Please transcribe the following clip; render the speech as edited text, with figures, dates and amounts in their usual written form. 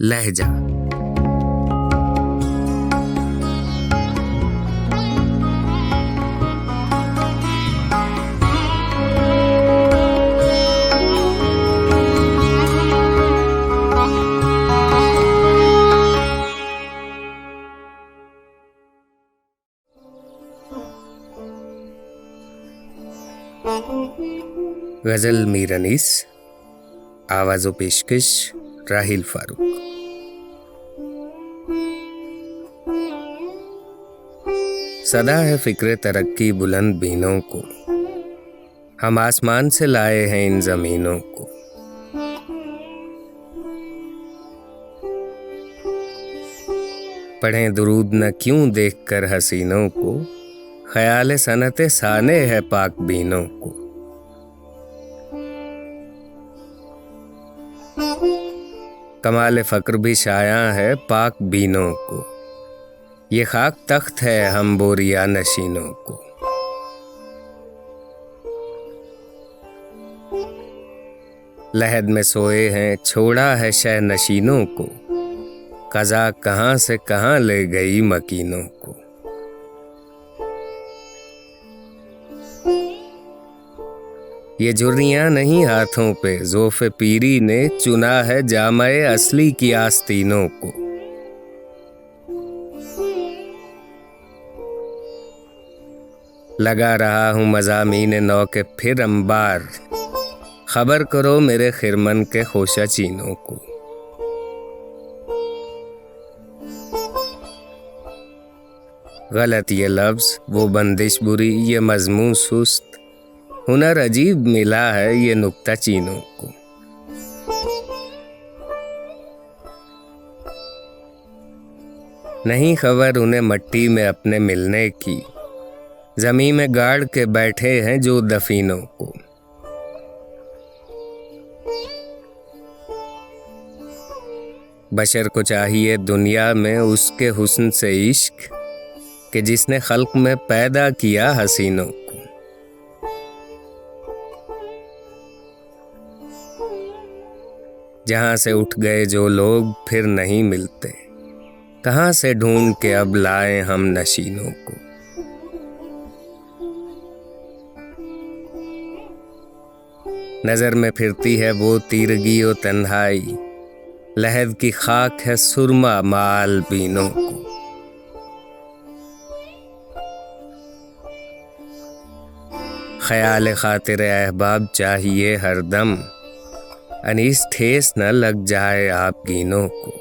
लहजा। गजल मीर अनीस, आवाज़ो पेशकश राहिल फारूक। सदा है फिक्र तरक्की बुलंद बीनों को, हम आसमान से लाए हैं इन जमीनों को। पढ़ें दुरूद न क्यों देखकर हसीनों को, ख्याल सनते साने है पाक बीनों को। कमाल फ़क्र भी शायां है पाक बीनों को, ये खाक तख्त है हम बोरिया नशीनों को। लहद में सोए हैं छोड़ा है शह नशीनों को, कज़ा कहाँ से कहाँ ले गई मकीनों को। ये झुर्रियाँ नहीं हाथों पे, ज़ोफ़े पीरी ने चुना है जामए असली की आस्तीनों को। लगा रहा हूँ मज़ामीन नौ के फिर अंबार, खबर करो मेरे खिरमन के खोशा चीनों को। गलत ये लफ्ज़ वो बंदिश बुरी, ये मज़मून सुस्त, हुनर अजीब मिला है ये नुक्ता चीनों को। नहीं खबर उन्हें मट्टी में अपने मिलने की, ज़मीन में गाड़ के बैठे हैं जो दफीनों को। बशर को चाहिए दुनिया में उसके हुस्न से इश्क, कि जिसने खल्क में पैदा किया हसीनों को। जहाँ से उठ गए जो लोग फिर नहीं मिलते, कहाँ से ढूंढ के अब लाए हम नशीनों को। नज़र में फिरती है वो तीरगी और तन्हाई, लहद की खाक है सुरमा माल बीनों को। ख्याल खातिर अहबाब चाहिए हरदम, अनीस ठेस न लग जाए आप गीनों को।